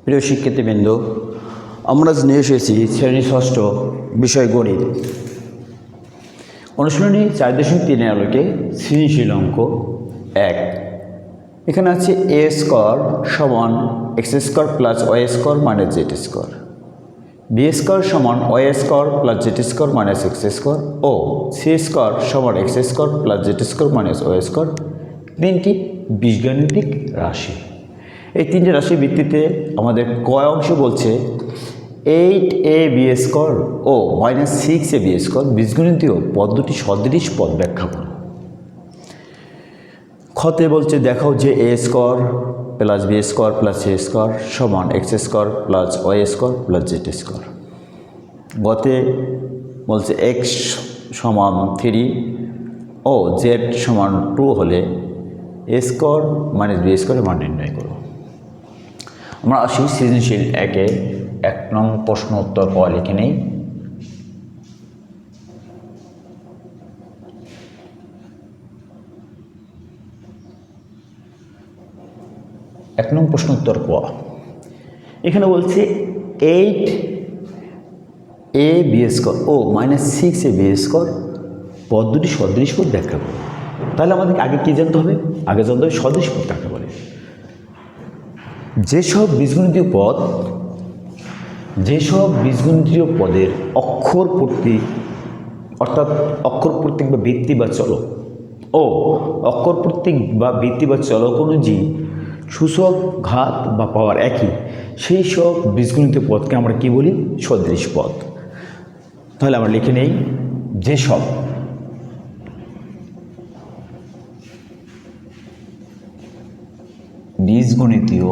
প্রিয় শিক্ষার্থীবৃন্দ, আমরা আজ নিয়ে এসেছি শ্রেণী ষষ্ঠ বিষয় গণিত অনুশীলনী 4.3 আলোকে সৃজনশীল অঙ্ক 1। এখানে আছে এ স্কোয়ার সমান x square plus Y square minus Z square, b square সমান y square plus Z square minus x square ও সি স্কোয়ার সমান x square plus Z square minus Y square. তিনটি বীজগাণিতিক রাশি। এই তিনটি রাশির ভিত্তিতে আমাদের কয় অংশ বলছে 8ab স্কোয়ার ও -6ab স্কোয়ার বীজগণিতীয় পদ্ধতি সদৃশ পদ ব্যাখ্যা করো। খতে বলছে দেখাও যে a square plus b square plus c square সমান x square plus Y square plus Z square. গতে বলছে এক্স সমান 3 ও জেড সমান 2 হলে এ স্কোয়ার মাইনাস বি স্কোয়ারের মান নির্ণয় করো। আমরা আসি সৃজনশীল 1 নং প্রশ্ন উত্তর পাওয়া লিখে নেই। এক নং প্রশ্ন উত্তর পাওয়া এখানে বলছে 8ab স্কোয়ার ও -6ab স্কোয়ার পদ্ধতি সদৃশ পদ ব্যাখ্যা করো। তাহলে আমাদেরকে আগে কি জানতে হবে? আগে জানতে হবে সদৃশ পদ কাকে বলে। যেসব বীজগণিতীয় পদের অক্ষর প্রতীক অর্থাৎ অক্ষর প্রতীক বা ভিত্তি বা চলক ও অক্ষর প্রতীক বা ভিত্তি বা চলক অনুযায়ী সূচক, ঘাত বা পাওয়ার একই, সেই সব বীজগণিতীয় পদকে আমরা কি বলি? সদৃশ পদ। তাহলে আমরা লিখে নেই যেসব বীজগণিতীয়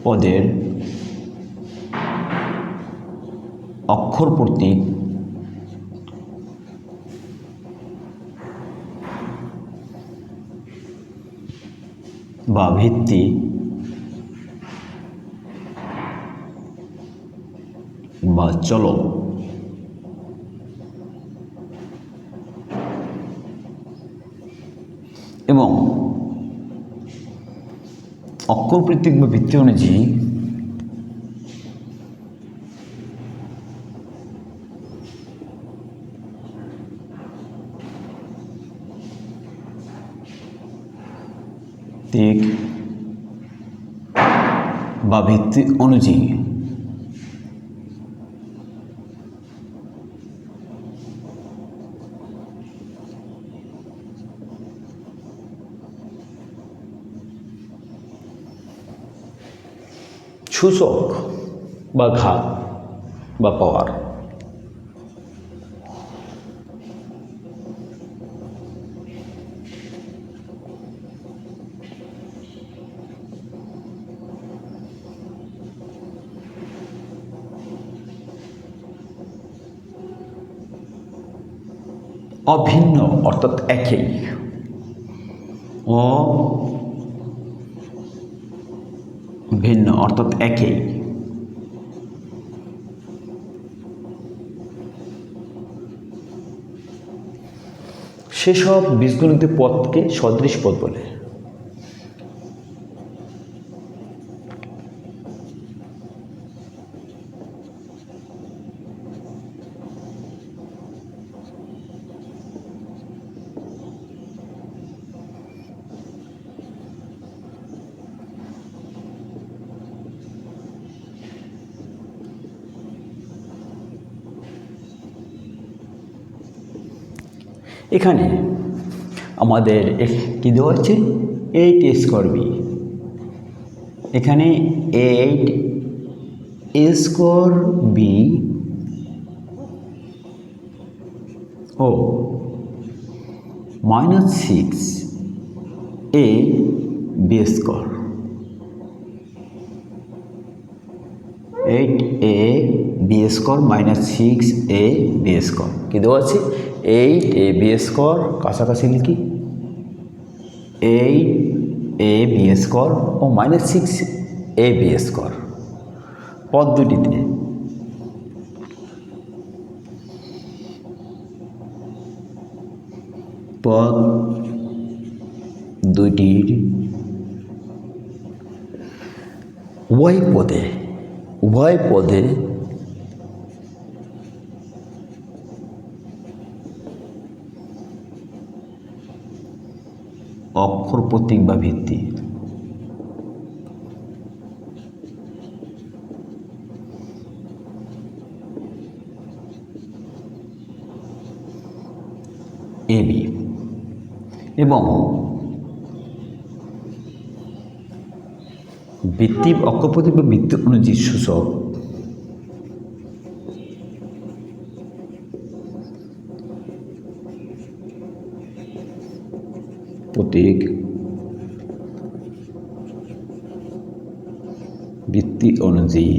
পদের অক্ষর প্রতীক বা ভিত্তি বা চলক এবং অক্ষর প্রতীক বা ভিত্তি অনুযায়ী বা ভিত্তি অনুযায়ী সূচক বা ঘাত বা পাওয়ার। অভিন্ন অর্থাৎ একই, অভিন্ন অর্থাৎ একই, সেসব বীজগণিতীয় পদকে সদৃশ পদ বলে। এখানে আমাদের কি দেওয়া হচ্ছে? 8a square B. এখানে 8a স্কোয়ার বি ও -6ab square, 8ab square -6ab square কি দেওয়া আছে? 8ab স্কোয়ার কাছাকাছি লিখি 8ab স্কোয়ার ও -6ab স্কোয়ার পদ দুটিতে পদ দুইটির উভয় পদে অক্ষর প্রতীক বা ভিত্তি AB এবং ভিত্তি অক্ষর প্রতীক বা ভিত্তি অনুযায়ী সূচক প্রতীক ভিত্তি অনুযায়ী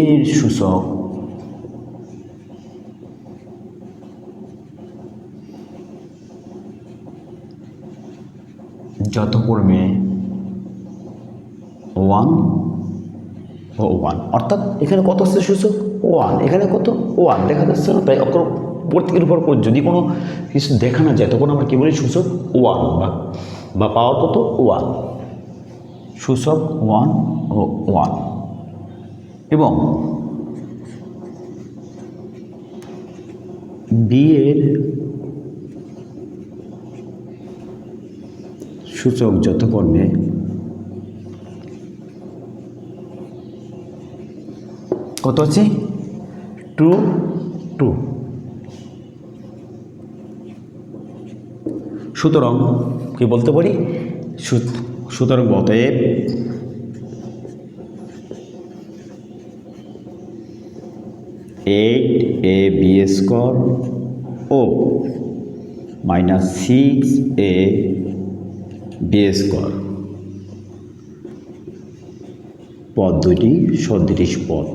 এর সূচক যথাক্রমে 1 ও 1, অর্থাৎ এখানে কত হচ্ছে সূচক 1, এখানে কত 1 দেখা যাচ্ছে না, তাই অক্ষর প্রতীকের উপর যদি কোনো কিছু দেখা না যায় তখন আমরা কি বলি সূচক 1 বা পাওয়ার কত 1, সূচক 1 ও 1 এবং বি এর সূচক যথাক্রমে কত আছে 2 2। সুতরাং কি বলতে পারি সুতরাং অতএব (8ab স্কয়ার ও -6ab স্কয়ার পদ দুটি সদৃশ পদ।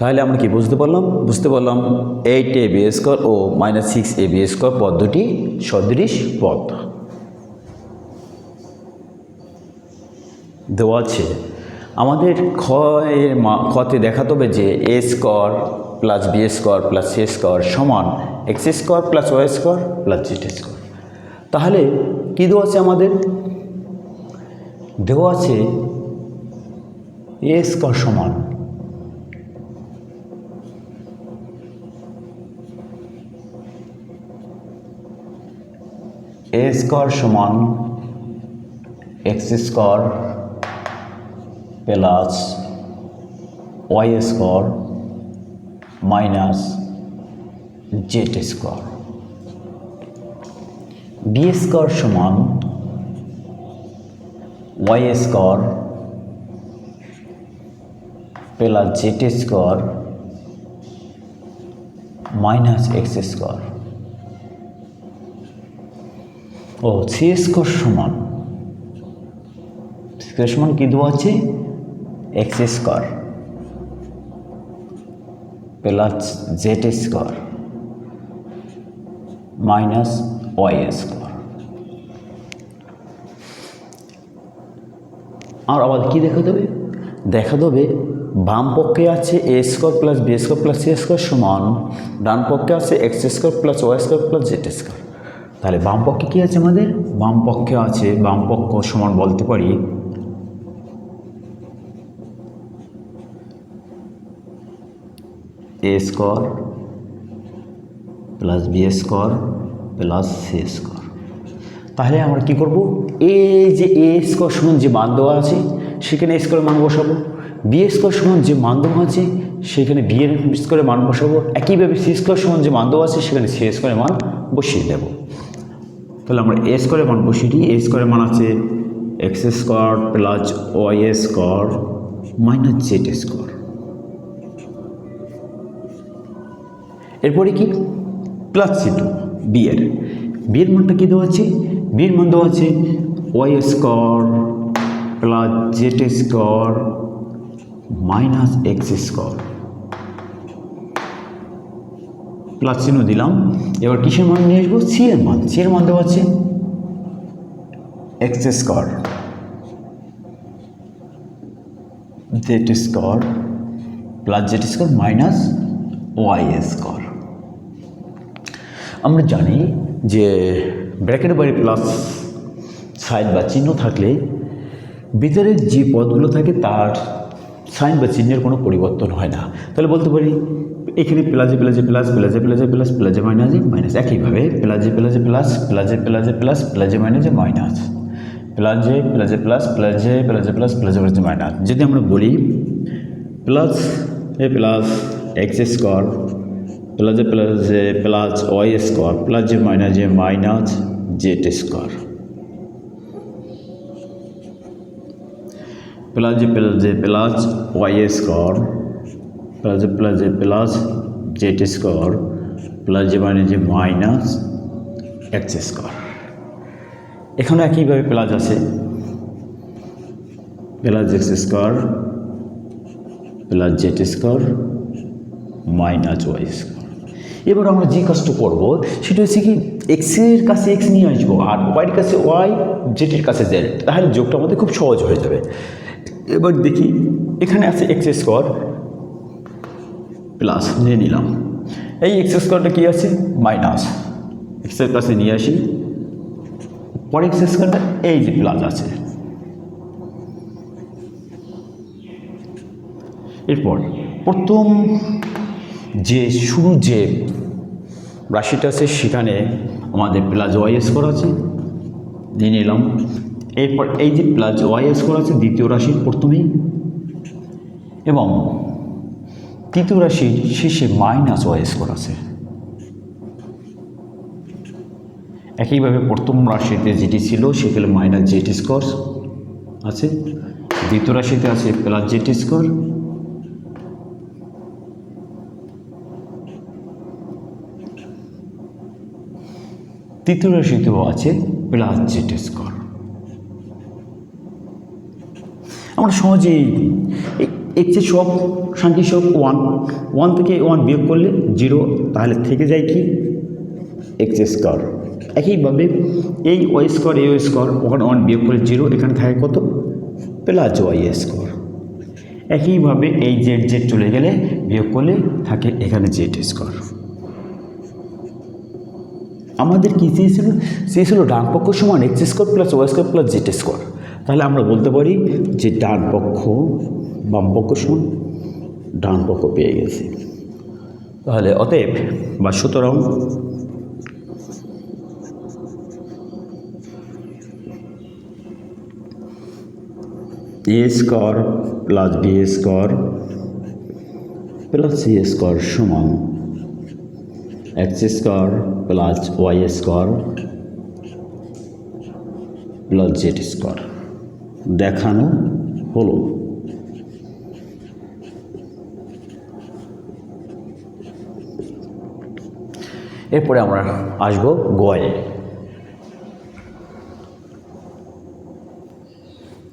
তাহলে আমরা কি বুঝতে পারলাম 8ab স্কয়ার ও -6ab স্কয়ার পদ দুটি সদৃশ পদ দেওয়া আছে। আমাদের খতে দেখাতে হবে যে a square plus b square plus c square সমান x square plus y square plus z square. তাহলে কি দেওয়া আছে আমাদের দেওয়া আছে a স্কয়ার সমান a স্কয়ার সমান x square plus y square minus z square. b square সমান y square plus z square minus x square ও c স্কয়ার সমান কি দেওয়া আছে x square plus z square minus y square. আর আবার কি দেখাতে হবে বাম পক্ষে আছে a square plus b square plus c square সমান ডান পক্ষে আছে x square plus y square plus z square. তাহলে বাম পক্ষে কি আছে আমাদের বাম পক্ষ সমান বলতে পারি a square plus b square plus c square. তাহলে আমরা কি করব এই যে a স্কয়ার সমান যে মান দেওয়া আছে সেখানে a স্কয়ারের মান বসাবো, b স্কয়ার সমান যে মান দেওয়া আছে সেখানে b এর স্কয়ারের মান বসাবো, একইভাবে c স্কয়ার সমান যে মান দেওয়া আছে সেখানে c স্কয়ারের মান বসিয়ে দেব। তাহলে আমরা a স্কয়ারের মান বসিয়ে দিই। a স্কয়ারের মান আছে x square plus y square minus z square. এরপরে কি প্লাস c2 b এর মানটা কি দেওয়া আছে b এর মান দেওয়া আছে y square plus Z square minus x square, plus চিহ্ন দিলাম। এবার কিসের মান নিয়ে আসবো? সি এর মান। সি এর মান দেওয়া আছে X square Z square plus Z square minus Y square. আমরা জানি যে ব্র্যাকেটের বাইরে প্লাস সাইন বা চিহ্ন থাকলে ভিতরে যে পদগুলো থাকে তার সাইন বা চিহ্নের কোনো পরিবর্তন হয় না। তাহলে বলতে পারি এখানে প্লাসে প্লাসে প্লাস প্লাসে প্লাসে প্লাস প্লাসে মাইনাসে মাইনাস, একইভাবে প্লাসে প্লাসে প্লাস প্লাসে প্লাসে প্লাস প্লাসে মাইনাসে মাইনাস, প্লাসে প্লাসে প্লাস প্লাসে প্লাসে প্লাস প্লাসে প্লাসে মাইনাস। যদি আমরা বলি plus a plus x square প্লাসে প্লাসে প্লাস ওয়াই স্কোয়ার প্লাসে মাইনাসে মাইনাস জেড স্কোয়ার, প্লাসে প্লাসে প্লাস ওয়াই স্কোয়ার প্লাসে প্লাসে প্লাস জেড স্কোয়ার প্লাসে মাইনাসে মাইনাস এক্স স্কোয়ার। এখানে একইভাবে প্লাস আছে plus x square plus Z square minus Y square. এবার আমরা যে কাজটা করবো সেটা হচ্ছে কি এক্সের কাছে এক্স নিয়ে আসবো আর ওয়াইয়ের কাছে ওয়াই, জেডের কাছে জেড, তাহলে যোগটা আমাদের খুব সহজ হয়ে যাবে। এবার দেখি এখানে আছে এক্স স্কোয়ার প্লাস নিয়ে নিলাম, এই এক্স স্কোয়ারটা কী আছে মাইনাস, এক্সের কাছে নিয়ে আসি, পরে এক্স স্কোয়ারটা এই যে প্লাস আছে। এরপর প্রথম যে শুরু যে রাশিটা আছে সেখানে আমাদের প্লাস ওয়াই স্কোয়ার আছে, নিয়ে নিলাম। এরপর এই যে প্লাস ওয়াই স্কোয়ার আছে দ্বিতীয় রাশির প্রথমেই, এবং তৃতীয় রাশির শেষে মাইনাস ওয়াই স্কোয়ার আছে। একইভাবে প্রথম রাশিতে যেটি ছিল সেখানে মাইনাস জেড স্কোয়ার আছে, দ্বিতীয় রাশিতে আছে প্লাস জেড স্কোয়ার, তৃতীয় রাশিতেও আছে প্লাস জেড স্কোয়ার। আমরা সহজেই এক্সের সব সংখ্যা সব ওয়ান থেকে ওয়ান বিয়োগ করলে 0, তাহলে থেকে যায় কি এক্স স্কোয়ার। একইভাবে এই ওয়াই স্কোয়ার এ স্কোয়ার ওখানে 1 বিয়োগ করলে 0, এখানে থাকে কত প্লাস ওয়াই স্কোয়ার। একইভাবে এই জেড জেড চলে গেলে বিয়োগ করলে থাকে এখানে জেড স্কোয়ার। আমাদের কী চেয়েছিল ডান পক্ষ সমান x square plus Y square plus Z square. তাহলে আমরা বলতে পারি যে ডান পক্ষ বাম পক্ষ সমান ডান পক্ষ পেয়ে গেছি। তাহলে অতএব বা সুতরাং a square plus b square plus c square সমান x square plus Y square plus Z square দেখানো হলো। এরপরে আমরা আসব গয়ে।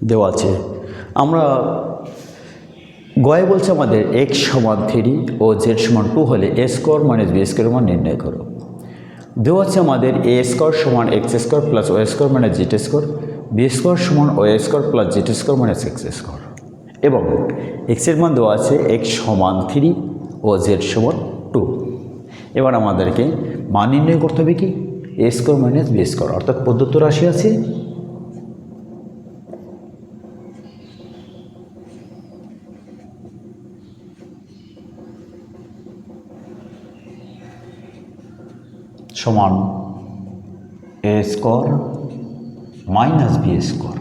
দেওয়া আছে আমরা গয়ে বলছে আমাদের এক্স সমান 3 ও জেড সমান 2 হলে a square minus b square মান নির্ণয় করো। দেওয়া আছে আমাদের এ স্কোয়ার সমান x square plus Y square minus Z square, b square সমান y square plus Z square minus x square, এবং এক্সের মান দেওয়া আছে এক্স সমান 3 ও জেড সমান 2। এবার আমাদেরকে মান নির্ণয় করতে হবে কি এ স্কোয়ার মাইনাস বি স্কোয়ার, অর্থাৎ প্রদত্ত রাশি আছে সমান এ স্কোয়ার মাইনাস বি স্কোয়ার।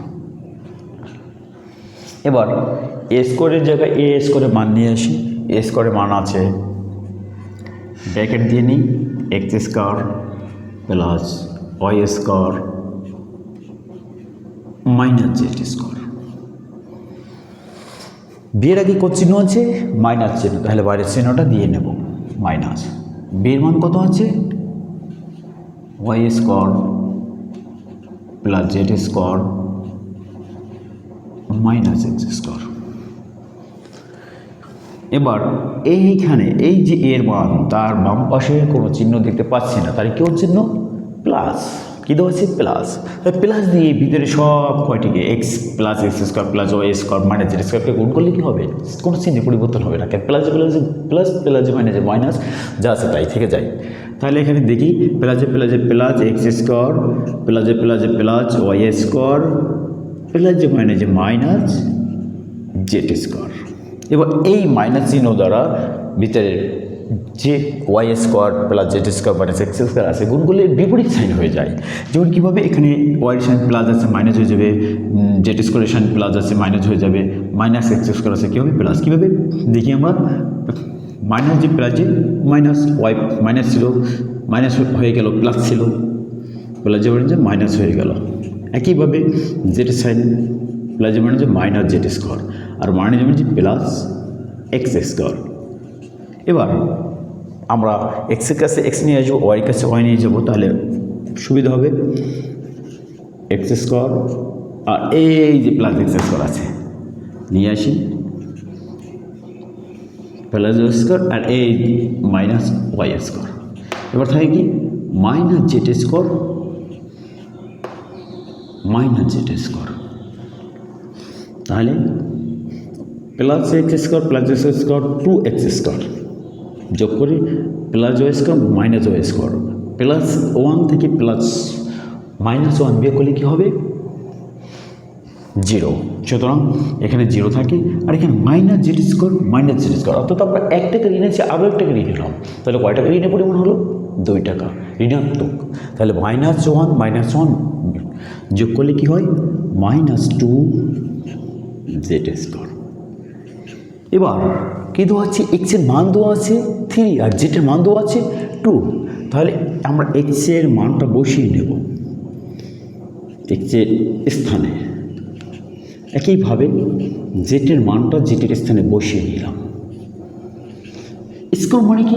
এবার এ স্কোয়ারের জায়গায় এ স্কোয়ারের মান নিয়ে আসি। এ স্কোয়ারের মান আছে ব্র্যাকেট দিয়ে নিই X square plus Y square minus Z square. বিয়ের আগে কত চিহ্ন আছে মাইনাস চিহ্ন, তাহলে বাইরের চিহ্নটা দিয়ে নেব মাইনাস। বিয়ের মান কত আছে Y square plus Z square minus x square. এবার এইখানে এই যে এর মান, তার বাম পাশে কোনো চিহ্ন দেখতে পাচ্ছি না, তার কেউ চিহ্ন প্লাস, কী দেওয়া আছে প্লাস। প্লাস দিয়ে ভিতরে সব কয়টিকে x plus x square plus Y square minus z স্কোয়ারকে গুণ করলে কী হবে, কোনো চিহ্নে পরিবর্তন হবে না, প্লাসে প্লাসে প্লাস, প্লাসে মাইনাসে মাইনাস, যা আছে তাই থেকে যায়। তাহলে এখানে দেখি প্লাসে প্লাসে প্লাস এক্স স্কোয়ার প্লাসে প্লাসে প্লাস ওয়াই স্কোয়ার প্লাসে মাইনাসে মাইনাস জেড স্কোয়ার। এবার এই মাইনাস চিহ্ন দ্বারা ভিতরে যে Y square plus Z square minus x square আছে, গুণগুলো বিপরীত সাইন হয়ে যায়। যেমন কীভাবে, এখানে ওয়াই সাইন প্লাস আছে মাইনাস হয়ে যাবে, জেড স্কোয়ারের সাইন প্লাস আছে মাইনাস হয়ে যাবে, মাইনাস এক্স স্কোয়ার আছে কীভাবে প্লাস। কীভাবে দেখি আমরা, মাইনাস যে প্লাস যে মাইনাস ওয়াই মাইনাস ছিল মাইনাস হয়ে গেল প্লাস ছিল, প্লাস যে মানে যে মাইনাস হয়ে গেল। একইভাবে জেড সাইন প্লাস যে মানে যে মাইনাস জেড স্কোয়ার, আর মাইনাস মানে যে প্লাস এক্স স্কোয়ার। এবার আমরা এক্সের কাছে এক্স নিয়ে আসবো, ওয়াই কাছে ওয়াই নিয়ে যাবো, তাহলে সুবিধা হবে। এক্স স্কোয়ার আর এই যে প্লাস এক্স স্কোয়ার আছে নিয়ে আসি, প্লাস স্কোয়ার আর এই মাইনাস ওয়াই স্কোয়ার। এবার থাকে কি minus Z square minus Z square, তাহলে plus x square plus x square two x square যোগ করি plus Y square minus Y square, plus one থেকে প্লাস মাইনাস ওয়ান বিয়োগ করলে কী হবে জিরো। সুতরাং এখানে জিরো থাকে, আর এখানে minus Z square minus Z square, অর্থাৎ আমরা 1 টাকা ঋণ আছে আরও 1 টাকা ঋণ নিলাম, তাহলে কয় টাকা ঋণের পরিমাণ হলো 2 টাকা ঋণাত্মক। তাহলে মাইনাস ওয়ান যোগ করলে কী হয় মাইনাস 2 জেড স্কোয়ার। এবার কী দেওয়া আছে, এক্সের মান দেওয়া আছে 3 আর জেডের মান দেওয়া আছে 2, তাহলে আমরা এক্সের মানটা বসিয়ে নেব এক্সের স্থানে। একইভাবে জেটের মানটা জেটের স্থানে বসিয়ে নিলাম। স্কোয়ার মানে কি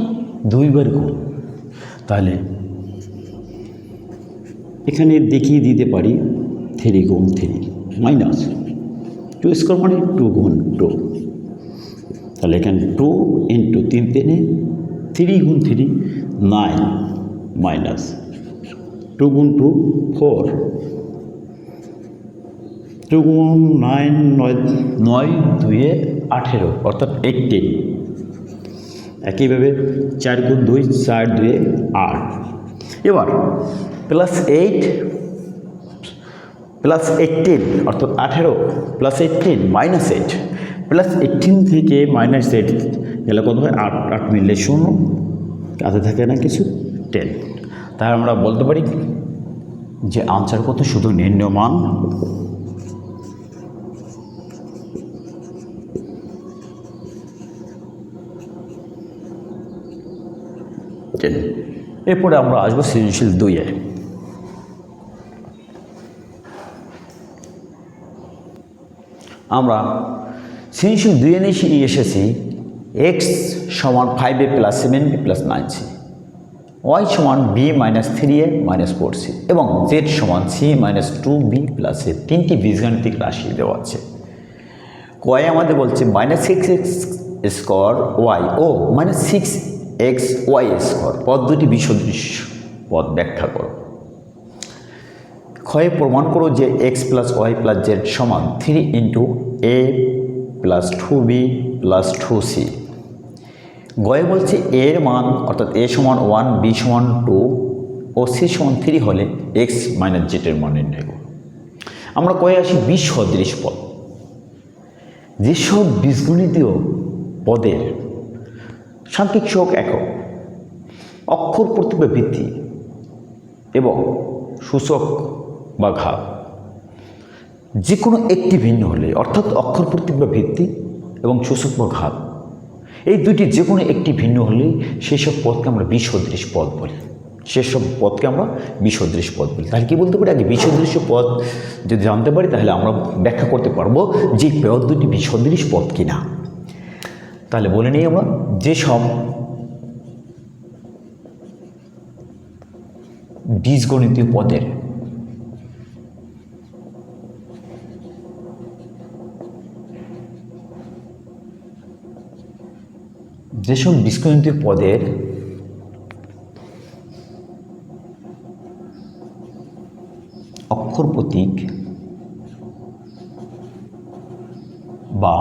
2 বার গুণ, তাহলে এখানে দেখিয়ে দিতে পারি 3 গুণ 3 মাইনাস 2 স্কোয়ার মানে 2 গুণ 2, তাহলে এখানে 2 ইন্টু 3 3 3 গুণ 3 9 মাইনাস 2 গুণ 2 4 2 গুণ 9 9 2 18 অর্থাৎ 18। একইভাবে 4 গুণ 2 4 2 8। এবার প্লাস 8 প্লাস 18 অর্থাৎ 18 প্লাস 18 মাইনাস 8, প্লাস 18 থেকে মাইনাস 8 গেলে কত হয় 8 8 মিললে 0, কাছে থাকে না কিছু 10। তাই আমরা বলতে পারি যে আনসার কত, শুধু নির্ণয় মান এরপরে আমরা আসবো সৃজনশীল 2-এ। আমরা সৃজনশীল 2-এ নিয়ে এসেছি x সমান 5a plus 7b plus 9c, y সমান b minus 3a minus 4c এবং z সমান c minus 2b plus a। 3টি বীজগাণিতিক রাশি দেওয়া আছে। কয়ে আমাদের বলছে মাইনাস 6x স্কোয়ার ওয়াই ও মাইনাস 6x ওয়াই স্কোয়ার পদ দুটি বিসদৃশ পদ ব্যাখ্যা করো। ক্ষয়ে প্রমাণ করো যে X plus Y plus Z সমান 3 into A plus 2b plus 2c। গয়ে বলছে এর মান অর্থাৎ এ সমান 1 বি সমান 2 ও সি সমান 3 হলে এক্স মাইনাস জেডের মান নির্ণয় করো। আমরা কয়ে আসি বিসদৃশ পদ। যেসব বীজগণিতীয় পদের সাংখ্যিক সহগ একক, অক্ষর প্রতীক বা ভিত্তি এবং সূচক বা ঘাত যে কোনো একটি ভিন্ন হলে, অর্থাৎ অক্ষর প্রতীক বা ভিত্তি এবং সূচক বা ঘাত এই দুটি যে কোনো একটি ভিন্ন হলে সেসব পদকে আমরা বিসদৃশ পদ বলি। সেসব পদকে আমরা বিসদৃশ পদ বলি। তাহলে কী বলতে পারি, আগে বিসদৃশ পদ যদি জানতে পারি তাহলে আমরা ব্যাখ্যা করতে পারবো যে পদ দুটি বিসদৃশ পদ কিনা। তাহলে বলে নিই আমরা, যেসব বীজগণিতীয় পদের যেসব বীজগণিতীয় পদের অক্ষর প্রতীক বা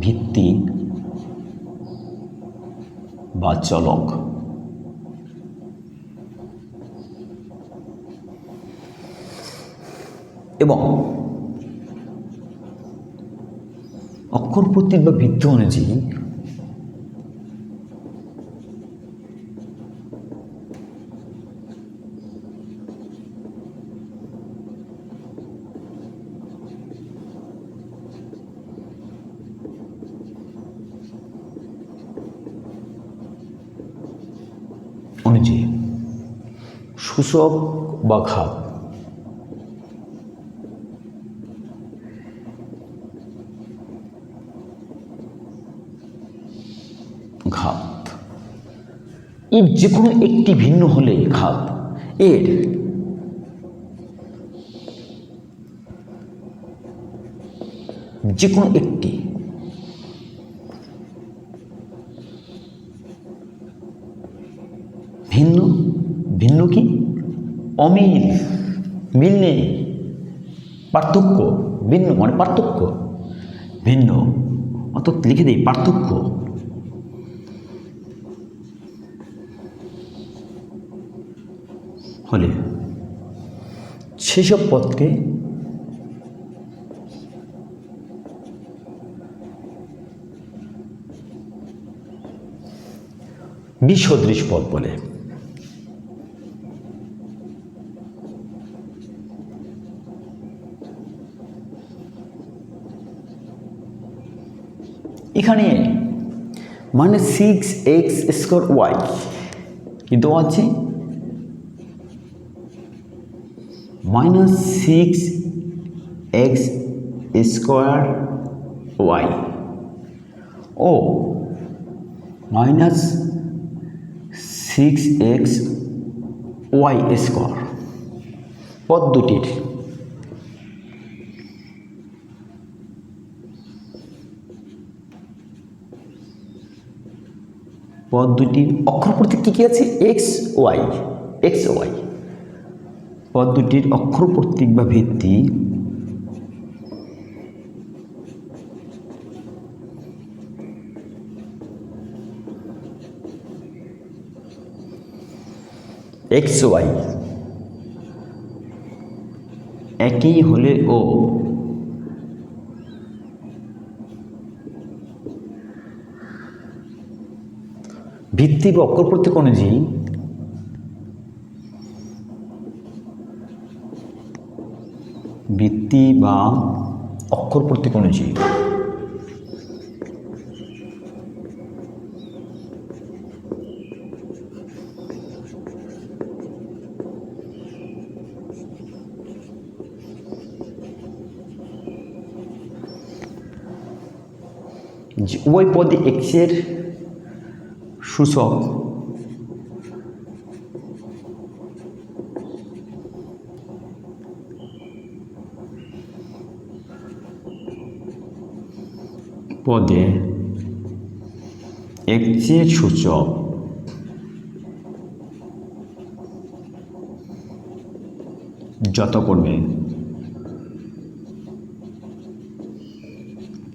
ভিত্তি বা চলক এবং অক্ষর প্রতীক বা ভিত্তি অনুযায়ী সূচক বা ঘাত এর যে কোনো একটি ভিন্ন হলে ঘাত এর যে কোনো একটি ভিন্ন ভিন্ন কি অমিল মিল নেই পার্থক্য ভিন্ন মানে পার্থক্য ভিন্ন অর্থাৎ লিখে দিই পার্থক্য হলে সেসব পদকে বিসদৃশ পদ বলে। এখানে মানে 6x² কি দেওয়া আছে -6x² ও -6xy² পদ দুটির অক্ষর প্রতীক কী আছে এক্স ওয়াই পদ দুটির অক্ষর প্রতীক বা ভিত্তি এক্স ওয়াই একই হলে ও ভিত্তি বা অক্ষর প্রতীক অনুযায়ী উভয় পদে এক্সের সূচক পদে এক্সের সূচক যথাক্রমে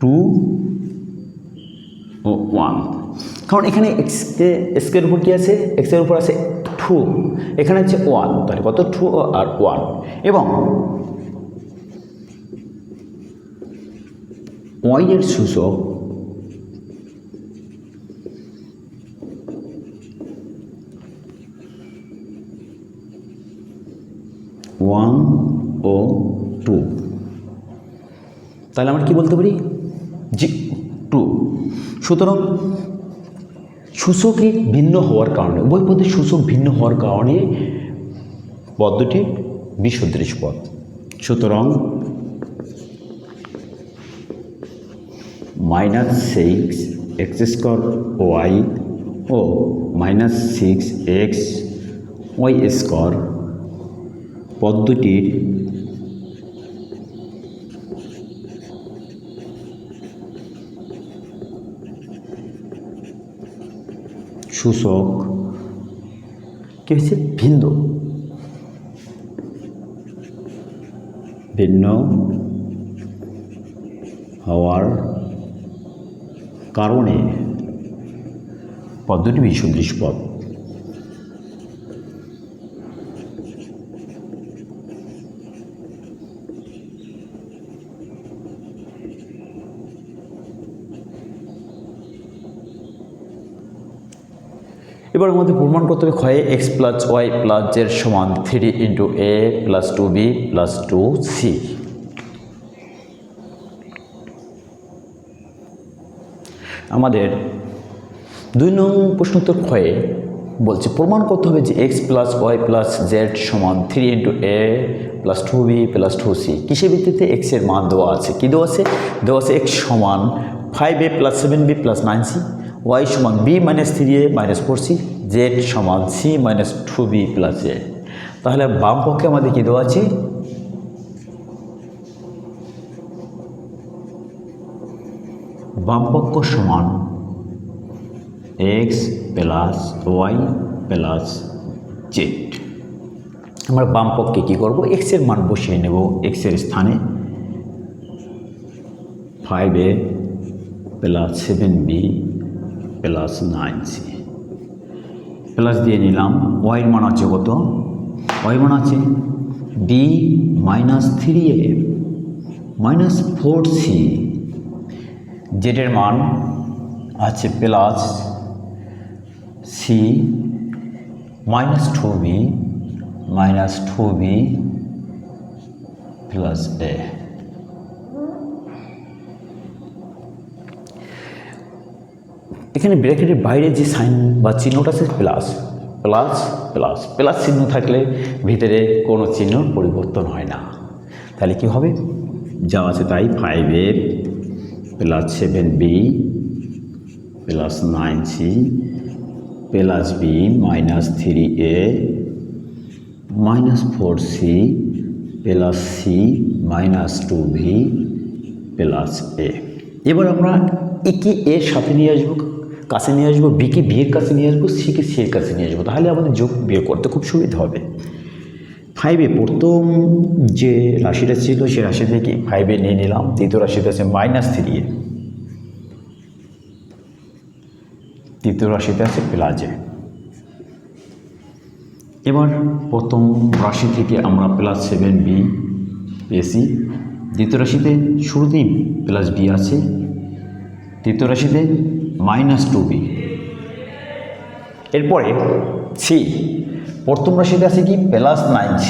2 ও 1 কারণ এখানে এক্সের উপর কি আছে এক্সের উপর আছে 2 এখানে আছে 1 তাহলে কত 2 আর 1 এবং y এর সূচক ওয়ান ও 2 তাহলে আমরা কি বলতে পারি যে 2 সুতরাং সূচকে ভিন্ন হওয়ার কারণে উভয় পদের সূচক ভিন্ন হওয়ার কারণে পদটি বিসদৃশ পদ সুতরাং -6x² ও -6xy² পদ্ধতির সূচক কি হচ্ছে ভিন্ন ভিন্ন হওয়ার কারণে পদ্ধতি বিসদৃশ পদ। এবার আমাদের প্রমাণ করতে হবে ক্ষয়ে X plus Y plus Z সমান 3 into A plus 2b plus 2c। আমাদের 2 নং প্রশ্নোত্তর ক্ষয়ে বলছে প্রমাণ করতে হবে যে X plus Y plus Z সমান 3 into A plus 2b plus 2c। কিসের ভিত্তিতে এক্সের মান দেওয়া আছে? কী দেওয়া আছে? দেওয়া আছে এক্স সমান 5a plus 7b plus 9c, Y সমান b minus 3a minus 4c, Z সমান c minus 2b plus a। তাহলে বাম পক্ষে আমাদের কী দেওয়া আছে? বাম পক্ষ সমান X plus Y plus Z. আমরা বাম পক্ষে কী করবো? এক্সের মান বসিয়ে নেব এক্সের স্থানে 5a plus 7b plus 9c plus দিয়ে নিলাম ওয়াইয়ের মান আছে কত? ওয়াই মান আছে b minus 3a minus 4c, জেডের মান আছে plus c minus 2b minus 2b plus a। এখানে ব্র্যাকেটের বাইরে যে সাইন বা চিহ্নটা আছে প্লাস প্লাস প্লাস প্লাস চিহ্ন থাকলে ভিতরে কোনো চিহ্ন পরিবর্তন হয় না। তাহলে কি হবে? যা আছে তাই 5a plus 7b plus 9c plus b minus 3a minus 4c plus c minus 2b plus a। এবার আমরা একে এর সাথে নিয়ে আসবো, কাছে নিয়ে আসবো, বিকে বিয়ের কাছে নিয়ে আসবো, সিকে সির কাছে নিয়ে আসবো। তাহলে আমাদের যোগ বিয়ে করতে খুব সুবিধা হবে। 5a প্রথম যে রাশিটা ছিল সে রাশি থেকে 5a নিয়ে নিলাম। দ্বিতীয় রাশিতে আছে মাইনাস 3a, তৃতীয় রাশিতে আছে প্লাস a। এবার প্রথম রাশি থেকে আমরা প্লাস 7b পেয়েছি। দ্বিতীয় রাশিতে শুরুতেই প্লাস b আছে, তৃতীয় রাশিতে মাইনাস 2b। এরপরে সি, প্রথম রাশিতে আছে কি প্লাস 9c,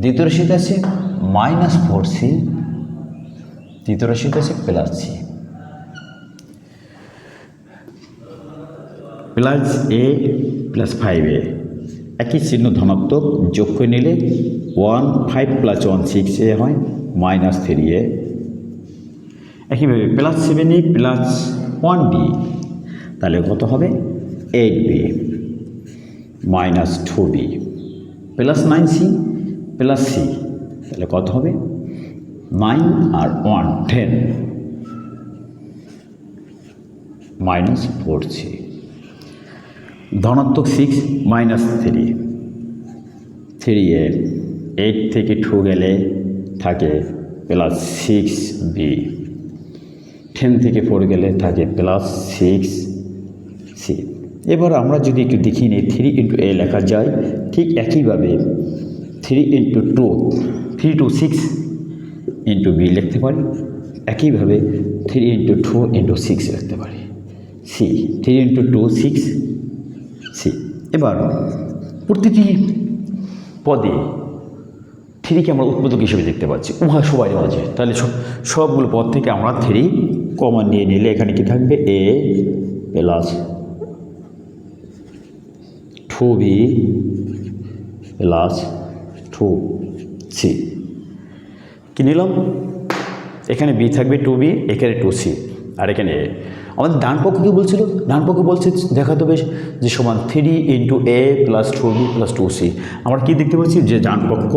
দ্বিতীয় রাশিতে আছে মাইনাস 4c, তৃতীয় রাশিতে আছে plus c। Plus a plus 5a একই চিহ্ন ধনাত্মক, যোগ করে নিলে 5 প্লাস 1 6a হয় মাইনাস 3a। একইভাবে প্লাস 7a প্লাস 1b তাহলে কত হবে? 8b minus 2b plus 9c plus c তাহলে কত হবে? 9 আর 1 10 মাইনাস 4c। ধনাত্মক 6 মাইনাস 3a 8 থেকে 2 গেলে থাকে প্লাস 6b, 10 থেকে 4 গেলে থাকে প্লাস 6c। এবার আমরা যদি একটু দেখি নিই 3 ইন্টু a লেখা যায়, ঠিক একইভাবে 3 ইন্টু 2 3 টু 6 ইন্টু b লিখতে পারি। একইভাবে 3 ইন্টু 2 ইন্টু 6 লিখতে পারি। c 3 into 2 6 c। এবার প্রতিটি পদে 3কে আমরা উৎপাদক হিসেবে দেখতে পাচ্ছি উভয় সবাই মাঝে। তাহলে সবগুলো পদ থেকে আমরা 3 কমন নিয়ে নিলে এখানে কি থাকবে? a plus 2b plus 2c কি নিলাম? এখানে b থাকবে 2b, এখানে 2c, আর এখানে a। আমাদের ডান পক্ষ কী বলছিল? ডান পক্ষ বলছে দেখাতে হবে যে সমান 3 into a plus 2b plus 2c। আমরা কী দেখতে পাচ্ছি? যে ডান পক্ষ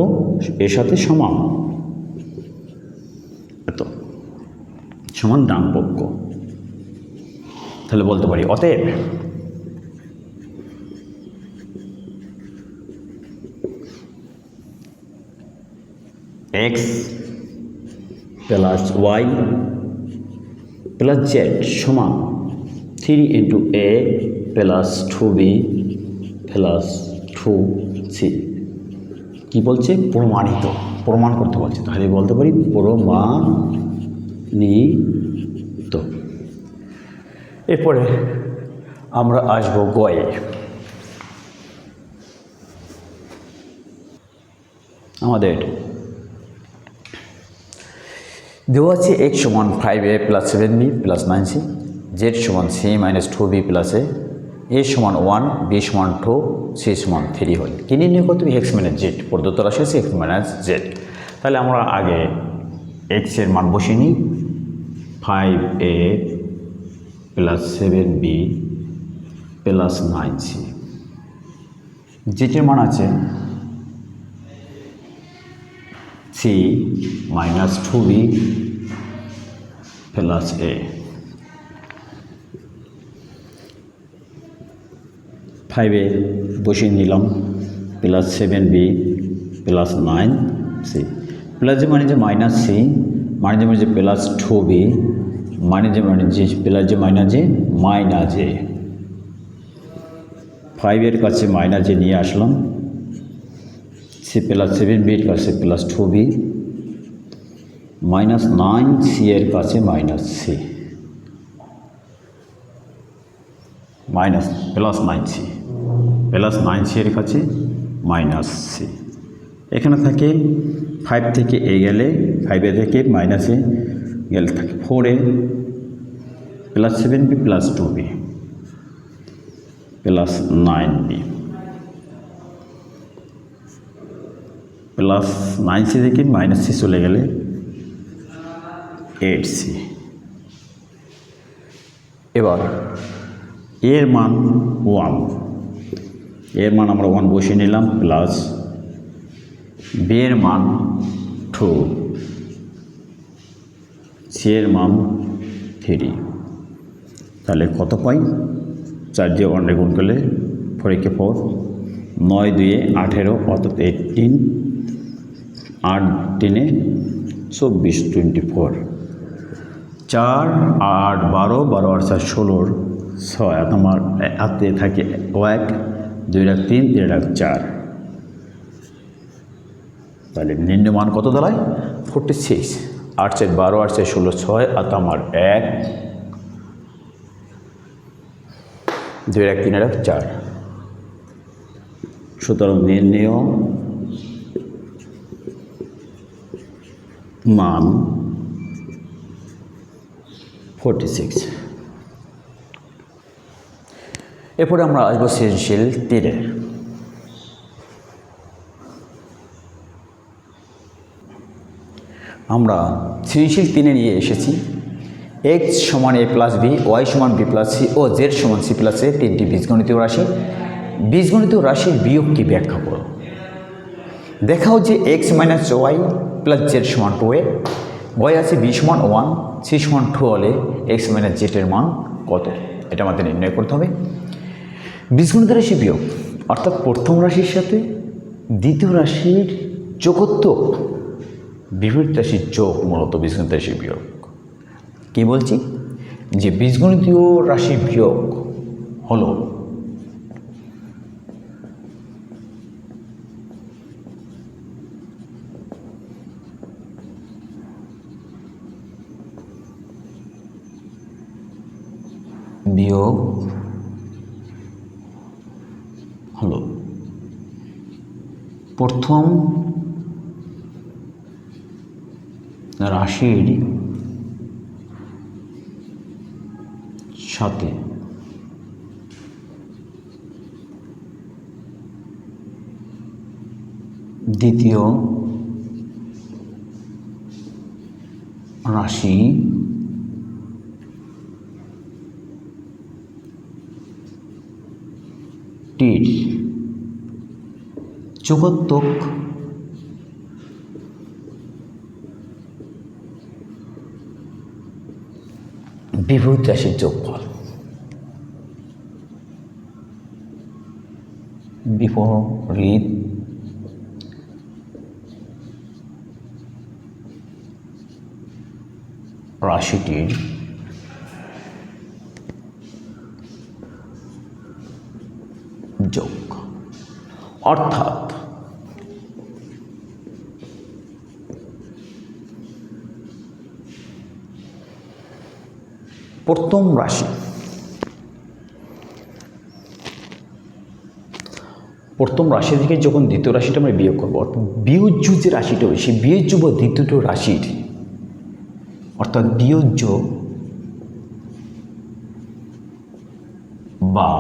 এর সাথে সমান, এত সমান ডান পক্ষ। তাহলে বলতে পারি অতএব X plus Y plus Z সমান 3 into A plus 2b plus 2c কী বলছে? প্রমাণিত, প্রমাণ করতে বলছে। তাহলে বলতে পারি প্রমাণিত। এরপরে আমরা আসবো গয়ে। আমাদের দেওয়া আছে x সমান 5a plus 7b plus 9c, z সমান c minus 2b plus a সমান 1, b সমান 2, c সমান 3 হয়। কি নির্ণয় করতে হবে? x মাইনাস z, প্রদত্ত রাশি আছে x মাইনাস z। তাহলে আমরা আগে x এর মান বসিয়ে নিই, 5a plus 7b plus 9c। z এর মান আছে c minus 2b plus a। 5a বসিয়ে নিলাম plus 7b plus 9c, plus যে মানে যে মাইনাস c, মানে যে প্লাস 2b, মানে যে প্লাস যে মাইনাস a। 5 কাছে মাইনাস যে নিয়ে আসলাম, c প্লাস 7b এর কাছে প্লাস 2b, মাইনাস 9c এর কাছে minus c, minus plus 9c, plus 9c এর কাছে মাইনাস c। এখানে থাকে 5 থেকে a গেলে 5a থেকে মাইনাসে গেলে থাকে 4a plus 7b plus 2b plus 9b plus 9c থেকে মাইনাস c চলে গেলে 8c। এবার এর মান 1, এর মান আমরা 1 বসিয়ে নিলাম, প্লাস বি এর মান 2, সি এর মান 3। তাহলে কত পাই? 4 দিয়ে 1 গুণ করলে 4 × 4, 9 2 18, অর্থাৎ 18, 8 3 24, 24, 4 8 12, 12 8 4 16, 6 আমার হাতে থাকে 1, 2 3, 3 4। তাহলে নির্ণয় মান কত দাঁড়ায়? 46। 8 4 12, 8 4 16, 6 আর আমার 1, 2 3 4। সুতরাং নির্ণয় মান 46। এরপরে আমরা আসবো সৃজনশীল 3-এ। আমরা সৃজনশীল 3-এ নিয়ে এসেছি x সমান a প্লাস বি, y সমান b প্লাস সি ও z সমান c প্লাস a, 3টি বীজগণিতীয় রাশি। বীজগণিতীয় রাশির বিয়োগ কি ব্যাখ্যা করো? দেখাও যে x minus Y plus z সমান 2a, y আছে b সমান 1, c সমান 2 হলে x মাইনাস z এর মান কত? এটা আমাদের নির্ণয় করতে হবে। বীজগণিত রাশি বিয়োগ অর্থাৎ প্রথম রাশির সাথে দ্বিতীয় রাশির যোগোত্তক, বিপরীত রাশির যোগ মূলত বীজগণিত রাশি বিয়োগ। কি বলছি? যে বীজগণিতীয় রাশি বিয়োগ হলো বিয়োগ হলো প্রথম রাশির সাথে দ্বিতীয় রাশি টির যোগোত্তক বিপরীত রাশির যোগফল। বিপরীত রাশিটির যোগ, অর্থাৎ প্রথম রাশি থেকে যখন দ্বিতীয় রাশিটা আমরা বিয়োগ করবো, অর্থাৎ বিয়োজ্য যে রাশিটা হবে সেই বিয়োজ্য বা দ্বিতীয় রাশির, অর্থাৎ বিয়োজ্য বা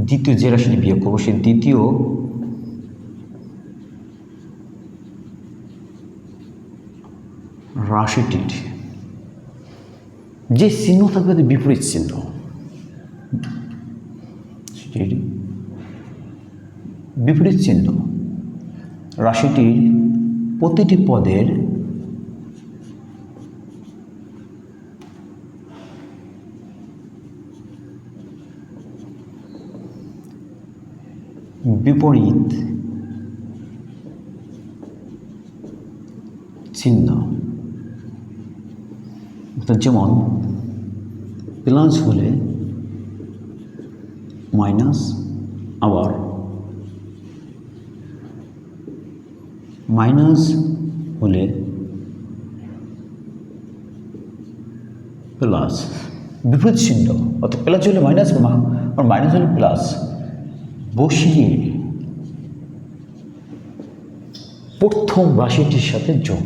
দ্বিতীয় যে রাশিটি বিয়োগ করবো সেই দ্বিতীয় রাশিটির যে চিহ্ন থাকবে তার বিপরীত চিহ্ন, বিপরীত চিহ্ন রাশিটির প্রতিটি পদের বিপরীত চিহ্ন, যেমন প্লাস হলে মাইনাস, আবার মাইনাস হলে প্লাস, বিপরীত চিহ্ন, অর্থাৎ প্লাস হলে মাইনাস আর মাইনাস হলে প্লাস বসিয়ে প্রথম রাশিটির সাথে যোগ।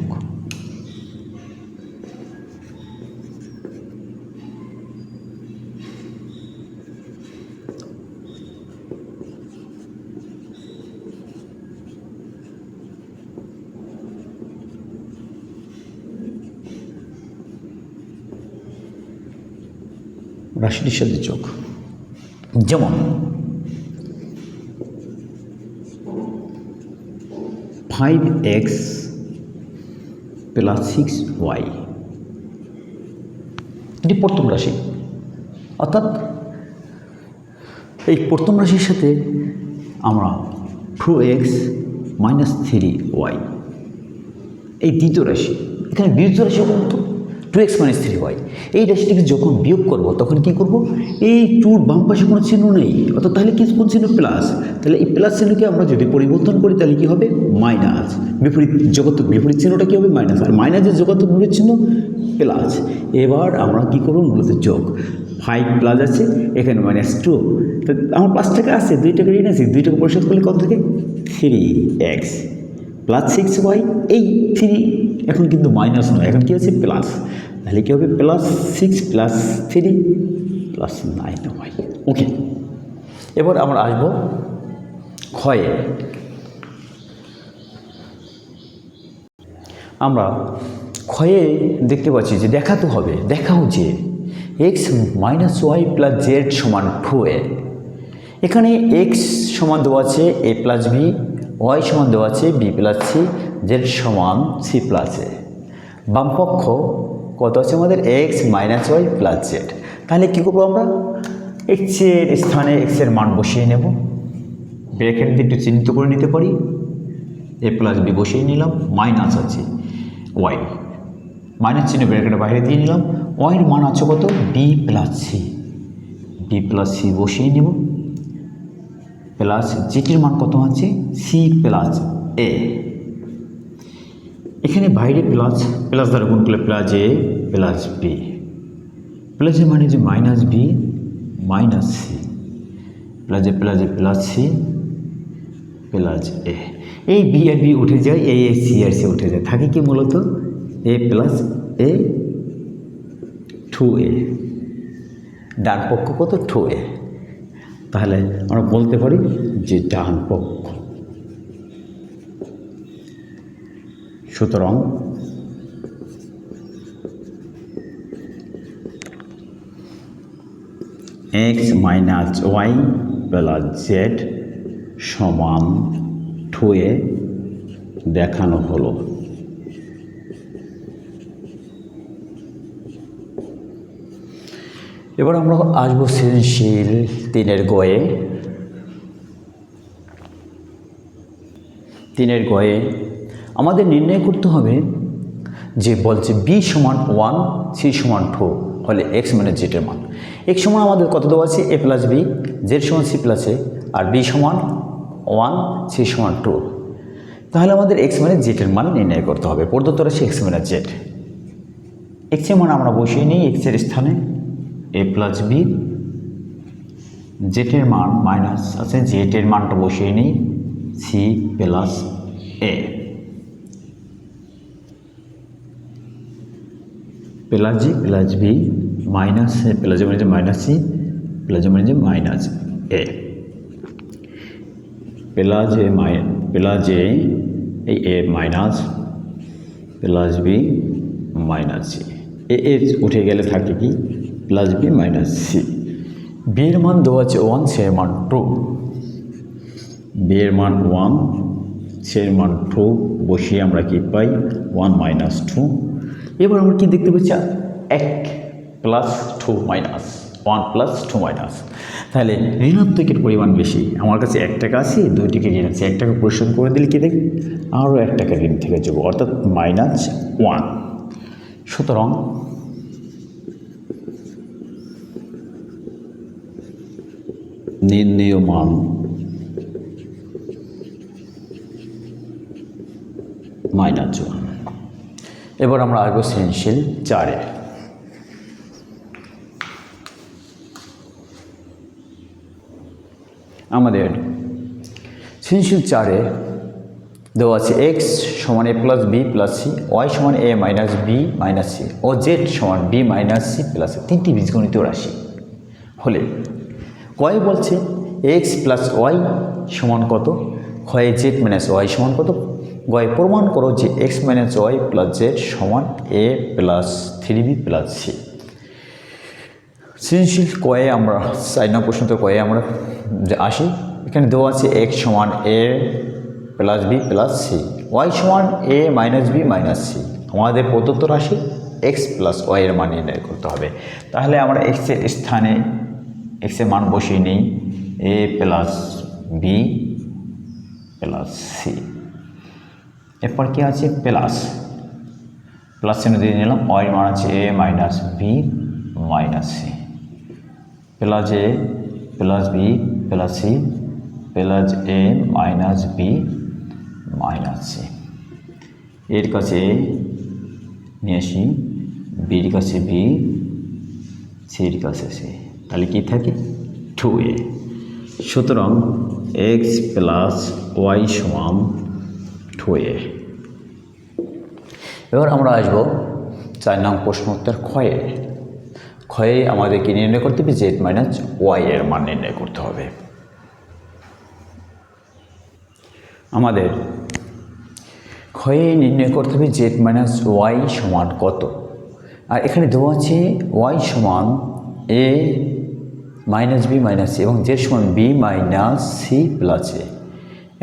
রাশিটির সাথে যোগ, যেমন 5x + 6y, এটি প্রথম রাশি, অর্থাৎ এই প্রথম রাশির সাথে আমরা 2x - 3y, এই দ্বিতীয় রাশি, এখানে দ্বিতীয় রাশি বলতো 2x - 3y, এই রাশিটিকে যখন বিয়োগ করব তখন কি করব, এই টুর বাম পাশে কোনো চিহ্ন নেই, অর্থাৎ তাহলে কি কোন চিহ্ন, প্লাস, তাহলে এই প্লাস চিহ্নকে আমরা যদি পরিবর্তন করি তাহলে কি হবে, মাইনাস, বিপরীত জগৎ বিপরীত চিহ্নটা কী হবে, মাইনাস, আর মাইনাসের জগৎ বিপরীত চিহ্ন প্লাস। এবার আমরা কি করব, মূলত যোগ, 5 প্লাস আছে, এখানে -2, তো আমার 5 টাকা আছে, 2 টাকা ঋণ আছে, 2 টাকা পরিশোধ করলে কত থাকে, 3x + 6y, এই 3 এখন কিন্তু মাইনাস নয়, এখন কি আছে, প্লাস, তাহলে কী হবে, +6 + 3 + 9y। ওকে, এবার আমরা আসবো ক্ষয়ে। আমরা ক্ষয়ে দেখতে পাচ্ছি যে দেখাতে হবে, দেখাও যে x - y + z = 2a, এখানে x সমান দেওয়া আছে a + b, y সমান দেওয়া আছে b + c, z সমান c + a, বামপক্ষ কত আছে আমাদের, x - y + z। তাহলে কী করবো, আমরা এক্সের স্থানে এক্সের মান বসিয়ে নেব, ব্র্যাকেট দিয়ে একটু চিহ্নিত করে নিতে পারি, a + b বসিয়ে নিলাম, মাইনাস আছে y, মাইনাস চিহ্ন ব্র্যাকেটের বাইরে দিয়ে নিলাম, y এর মান আছে কত, b + c, b + c বসিয়ে নেব, প্লাস যেটির মান কত আছে, c + a, এখানে বাইরে প্লাস প্লাস দ্বারা গুণ করলে +a + b, প্লাসের মানে যে -b - c, +a + c + a, এই b আর b উঠে যায়, এই c আর c উঠে যায়, থাকে কি মূলত a + a 2a, ডান পক্ষ কত, 2a, তাহলে আমরা বলতে পারি যে ডান পক্ষ, সুতরাং x - y + z সমান 2a দেখানো হলো। এবার আমরা আসবো সৃজনশীল 3-এর গয়ে। 3-এর গয়ে আমাদের নির্ণয় করতে হবে যে বলছে বি সমান 1 সি সমান 2 হলে এক্স মানে জেটের মান। এক্স সমান আমাদের কত দেওয়া আছে এ প্লাস বি, জেড সমান সি প্লাস এ, আর বি সমান 1 সি সমান 2। তাহলে আমাদের এক্স মানে জেটের মান নির্ণয় করতে হবে। প্রদত্ত রাশি এক্স মানে জেড। এক্সের মান আমরা বসিয়ে নিই এক্সের স্থানে এ প্লাস বি, জেটের মান মাইনাস আছে, জেটের মানটা বসিয়ে নিই c plus a, plus g plus B minus a, plus মানে যে মাইনাস সি, প্লাস মানে যে মাইনাস এ, প্লাস এ এই a minus plus B minus c, a উঠে গেলে থাকে কি plus B minus c. B এর মান দেওয়া আছে 1, সি এর মান 2, বি এর মান 1, সি এর মান 2 বসিয়ে আমরা কি পাই 1 মাইনাস 2। এবার আমরা কি দেখতে পাচ্ছি 1 প্লাস 2 মাইনাস 1 প্লাস 2 মাইনাস। তাহলে ঋণাত্মকের পরিমাণ বেশি। আমার কাছে 1 টাকা আছে, 2 টাকা ঋণ আছে, 1 টাকা পরিশোধ করে দিলে কি দেখ আরও 1 টাকা ঋণ থেকে যাবো, অর্থাৎ মাইনাস 1। সুতরাং নির্ণেয় মান মাইনাস 1। এবার আমরা আসবো সৃজনশীল 4-এ। আমাদের সৃজনশীল 4-এ দেওয়া আছে এক্স সমান এ plus b plus c, y সমান a minus b minus c ও জেড সমান b minus C plus c. 3টি বীজগণিত রাশি হলে কয়ে বলছে এক্স প্লাস ওয়াই সমান কত, ক্ষয়ে জেড মাইনাস ওয়াই সমান কত, গয়ে প্রমাণ করো যে X minus Y plus Z সমান এ প্লাস 3বি প্লাস সি। সৃজনশীল কয়ে আমরা 4 নম্বর প্রশ্ন তো কয়ে আমরা আসি। এখানে দেওয়া আছে এক্স সমান এ plus b plus c, y সমান a minus b minus c. আমাদের প্রদত্ত রাশি এক্স প্লাস ওয়াই এর মান নির্ণয় করতে হবে। তাহলে আমরা এক্সের স্থানে এক্সের মান বসিয়ে নিই এ প্লাস বি প্লাস সি। এরপর কি আছে প্লাস চিহ্ন দিয়ে নিলাম, ওয়াই মান আছে a minus b minus C, plus a plus b plus c plus A minus b minus c. এর কাছে নিয়ে আসি, বির কাছে বি, সির কাছে সি, তাহলে কি থাকে 2a। সুতরাং এক্স প্লাস ওয়াই সমান 2a। এবার আমরা আসবো 4 নং প্রশ্ন উত্তর ক্ষয়ে। ক্ষয়ে আমাদেরকে নির্ণয় করতে হবে জেড মাইনাস ওয়াই এর মান নির্ণয় করতে হবে। আমাদের ক্ষয়ে নির্ণয় করতে হবে জেড মাইনাস ওয়াই সমান কত, আর এখানে দেওয়া আছে ওয়াই সমান a minus b minus c এবং জেড সমান b minus C plus a.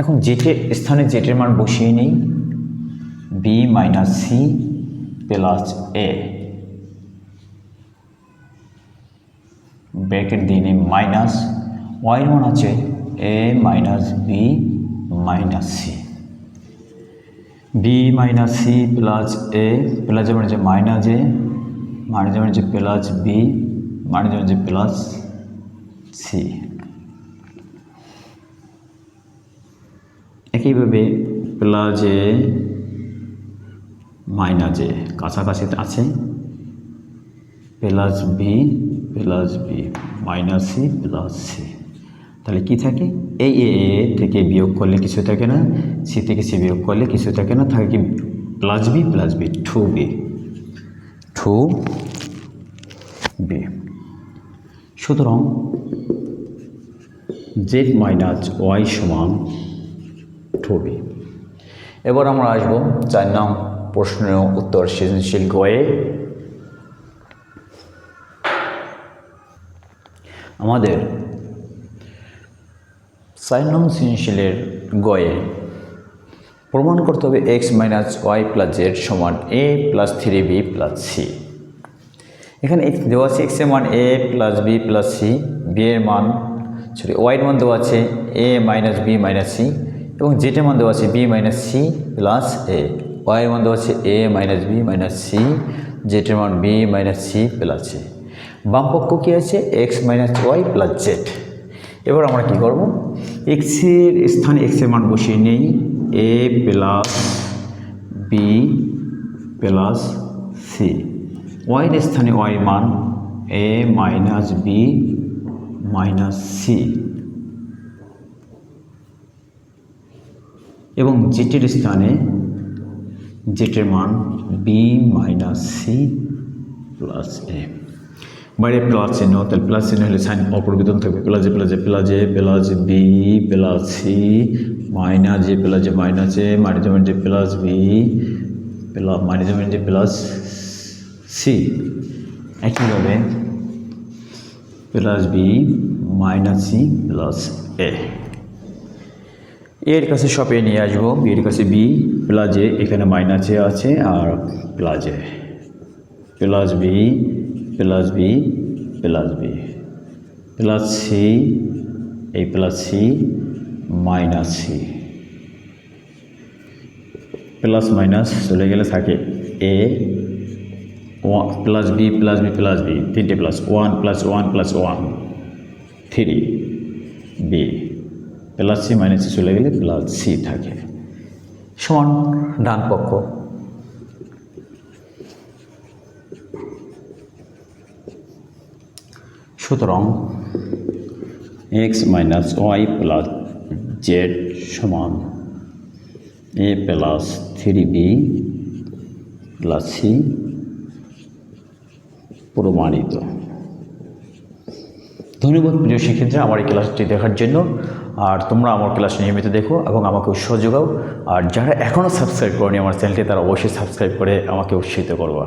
এখন জেটের স্থানে জেটের মান বসিয়ে নিই b minus C plus a, bracket দিয়ে নিই মাইনাস ওয়াই মান আছে a minus b minus c, b minus C plus a, plus মানে যে মাইনাস এ, মাইনাস মানে যে প্লাস বি, মাইনাস মানে যে প্লাস সি। একইভাবে প্লাস এ মাইনাস এ কাছাকাছি আছে, plus B minus C plus C. তাহলে কি থাকে এই এ থেকে বিয়োগ করলে কিছু থাকে না, সি থেকে সি বিয়োগ করলে কিছু থাকে না, থাকে কি প্লাস বি 2b। সুতরাং জেড মাইনাস ওয়াই সমান 2b। এবার আমরা আসবো 4 নং প্রশ্নের উত্তর সৃজনশীল গয়ে। আমাদের 4 নং সৃজনশীলের গয়ে প্রমাণ করতে হবে x minus Y plus Z সমান এ প্লাস 3বি প্লাস সি। এখানে এক্স দেওয়া আছে, এক্সের মান a plus b plus c, b এর মান ওয়াইয়ের মান দেওয়া আছে a minus b minus c, এবং জেটের মান দেওয়া আছে b minus C plus a. ওয়াইয়ের মান দেওয়া আছে a minus b minus c, জেটের মান b minus C plus a. বাম পক্ষ কী আছে? X minus Y plus Z. এবার আমরা কী করব? এক্সের স্থানে এক্সের মান বসিয়ে নেই, এ প্লাস বি প্লাস সি। ওয়াইয়ের স্থানে ওয়াই মান এ মাইনাস বি মাইনাস সি, এবং জেটের স্থানে জেটের মান বি মাইনাস সি প্লাস এ। বাইরে প্লাস চিহ্ন, তাহলে প্লাস চিহ্ন হলে সাইন অপরিবর্তন থাকবে, plus a plus a plus a plus b plus c minus a plus A minus a minus a plus b plus minus a plus C. একইভাবে plus B minus C plus a. এর কাছে সব এ নিয়ে আসবো, B এর কাছে B plus এ, এখানে minus a আছে আর plus a, plus b plus b plus b plus c, এই plus c minus C, plus minus চলে গেলে থাকে a plus b plus b plus b, তিনটে plus, one plus one plus one, three b plus c minus c চলে গেলে plus c থাকে, সমান ডান পক্ষ। সুতরাং x minus Y plus Z সমান এ plus three b plus c প্রমাণিত। ধন্যবাদ প্রিয় শিক্ষার্থীরা আমার এই ক্লাসটি দেখার জন্য। আর তোমরা আমার ক্লাস নিয়মিত দেখো এবং আমাকে উৎসাহ যোগাও। আর যারা এখনও সাবস্ক্রাইব করেনি আমার চ্যানেলটি, তারা অবশ্যই সাবস্ক্রাইব করে আমাকে উৎসাহিত করবা।